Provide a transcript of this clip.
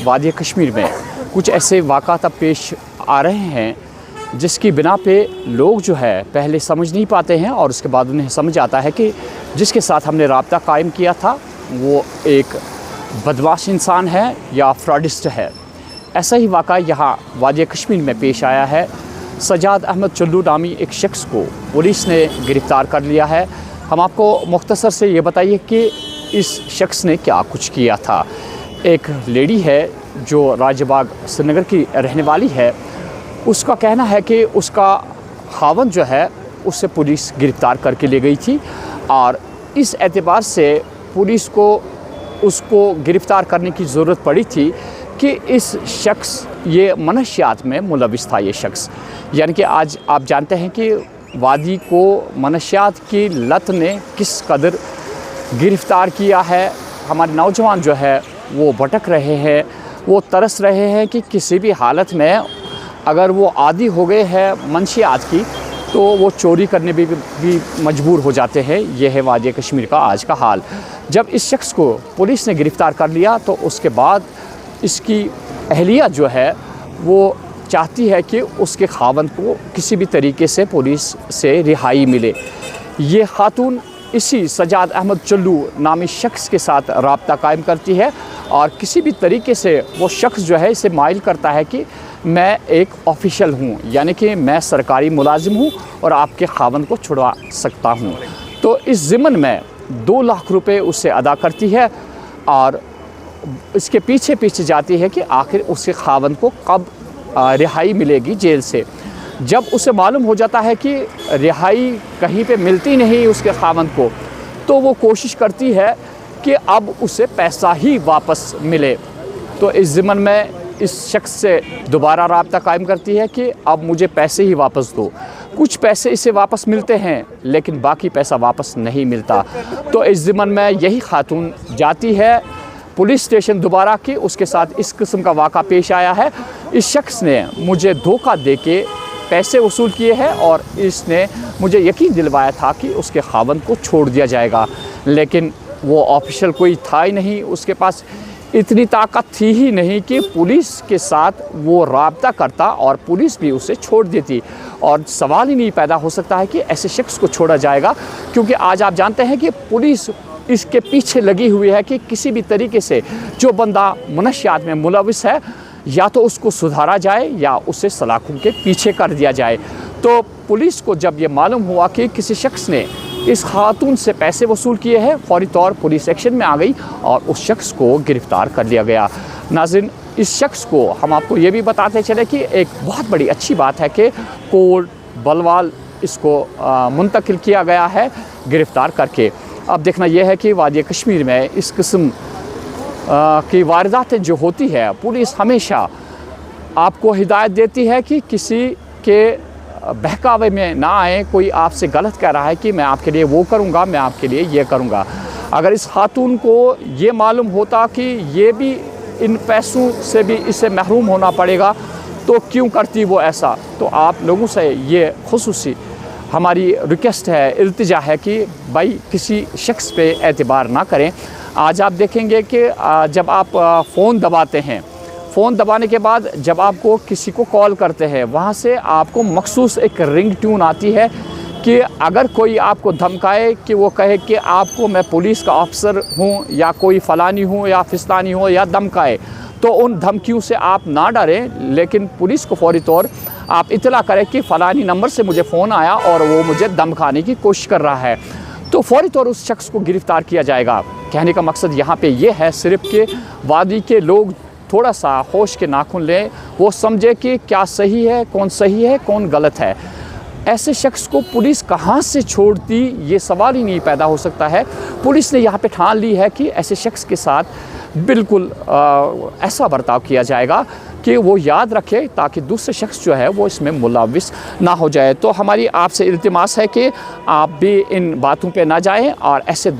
वादी कश्मीर में कुछ ऐसे वाक़ात अब पेश आ रहे हैं जिसकी बिना पे लोग जो है पहले समझ नहीं पाते हैं और उसके बाद उन्हें समझ आता है कि जिसके साथ हमने राब्ता कायम किया था वो एक बदमाश इंसान है या फ्रॉडिस्ट है। ऐसा ही वाक़ा यहाँ वादी कश्मीर में पेश आया है। सजाद अहमद चुल्लू नामी एक शख्स को पुलिस ने गिरफ़्तार कर लिया है। हम आपको मुख्तसर से ये बताइए कि इस शख्स ने क्या कुछ किया था। एक लेडी है जो राजबाग श्रीनगर की रहने वाली है, उसका कहना है कि उसका खावंद जो है उससे पुलिस गिरफ़्तार करके ले गई थी और इस एतबार से पुलिस को उसको गिरफ़्तार करने की ज़रूरत पड़ी थी कि इस शख्स ये मनशियात में मुलविस था। ये शख्स यानी कि आज आप जानते हैं कि वादी को मनशियात की लत ने किस कदर गिरफ़्तार किया है। हमारे नौजवान जो है वो भटक रहे हैं, वो तरस रहे हैं कि किसी भी हालत में अगर वो आदी हो गए हैं मनशियात की तो वो चोरी करने भी मजबूर हो जाते हैं। यह है वादी कश्मीर का आज का हाल। जब इस शख्स को पुलिस ने गिरफ़्तार कर लिया तो उसके बाद इसकी अहलिया जो है वो चाहती है कि उसके खावंद को किसी भी तरीके से पुलिस से रिहाई मिले। ये खातून इसी सजाद अहमद चुल्लू नामी शख्स के साथ राब्ता कायम करती है और किसी भी तरीके से वो शख्स जो है इसे माइल करता है कि मैं एक ऑफिशियल हूँ, यानी कि मैं सरकारी मुलाजिम हूँ और आपके खावंद को छुड़वा सकता हूँ। तो इस ज़िमन में 2 लाख रुपए उससे अदा करती है और इसके पीछे पीछे जाती है कि आखिर उसके खावंद को कब रिहाई मिलेगी जेल से। जब उसे मालूम हो जाता है कि रिहाई कहीं पे मिलती नहीं उसके खावंद को, तो वो कोशिश करती है कि अब उसे पैसा ही वापस मिले। तो इस ज़िमन में इस शख्स से दोबारा राब्ता कायम करती है कि अब मुझे पैसे ही वापस दो। कुछ पैसे इसे वापस मिलते हैं लेकिन बाकी पैसा वापस नहीं मिलता। तो इस ज़िमन में यही खातून जाती है पुलिस स्टेशन दोबारा की, उसके साथ इस किस्म का वाक़ा पेश आया है। इस शख्स ने मुझे धोखा देके पैसे वसूल किए हैं और इसने मुझे यकीन दिलवाया था कि उसके खावंद को छोड़ दिया जाएगा, लेकिन वो ऑफिशियल कोई था ही नहीं। उसके पास इतनी ताकत थी ही नहीं कि पुलिस के साथ वो राब्ता करता और पुलिस भी उसे छोड़ देती। और सवाल ही नहीं पैदा हो सकता है कि ऐसे शख्स को छोड़ा जाएगा, क्योंकि आज आप जानते हैं कि पुलिस इसके पीछे लगी हुई है कि किसी भी तरीके से जो बंदा मनशियात में मुलविस है या तो उसको सुधारा जाए या उसे सलाखों के पीछे कर दिया जाए। तो पुलिस को जब ये मालूम हुआ कि किसी शख्स ने इस खातून से पैसे वसूल किए हैं, फ़ौरी तौर पुलिस एक्शन में आ गई और उस शख्स को गिरफ़्तार कर लिया गया। नाज़रीन, इस शख्स को हम आपको ये भी बताते चले कि एक बहुत बड़ी अच्छी बात है कि कोर्ट बलवाल इसको मुंतकिल किया गया है गिरफ़्तार करके। अब देखना यह है कि वादी कश्मीर में इस किस्म की वारदातें जो होती है, पुलिस हमेशा आपको हिदायत देती है कि किसी के बहकावे में ना आए। कोई आपसे गलत कह रहा है कि मैं आपके लिए वो करूँगा, मैं आपके लिए ये करूँगा। अगर इस खातून को ये मालूम होता कि ये भी इन पैसों से भी इसे महरूम होना पड़ेगा तो क्यों करती वो ऐसा। तो आप लोगों से ये खुसूसी हमारी रिक्वेस्ट है, इल्तिजा है कि भाई किसी शख्स पे एतबार ना करें। आज आप देखेंगे कि जब आप फ़ोन दबाते हैं, फ़ोन दबाने के बाद जब आपको किसी को कॉल करते हैं, वहाँ से आपको मखसूस एक रिंग ट्यून आती है कि अगर कोई आपको धमकाए कि वो कहे कि आपको मैं पुलिस का अफसर हूँ या कोई फ़लानी हूँ या फिस्तानी हूँ या धमकाए, तो उन धमकियों से आप ना डरें, लेकिन पुलिस को फ़ौरी तौर आप इतला करें कि फ़लानी नंबर से मुझे फ़ोन आया और वो मुझे धमकाने की कोशिश कर रहा है, तो फ़ौरी तौर उस शख्स को गिरफ़्तार किया जाएगा। कहने का मकसद यहाँ पे ये है सिर्फ़ कि वादी के लोग थोड़ा सा होश के नाखून लें, वो समझे कि क्या सही है कौन गलत है। ऐसे शख्स को पुलिस कहाँ से छोड़ती, ये सवाल ही नहीं पैदा हो सकता है। पुलिस ने यहाँ पे ठान ली है कि ऐसे शख्स के साथ बिल्कुल ऐसा बर्ताव किया जाएगा कि वो याद रखे ताकि दूसरे शख्स जो है वो इसमें मुलविस ना हो जाए। तो हमारी आपसे इल्तिमास है कि आप भी इन बातों पे ना जाएं और ऐसे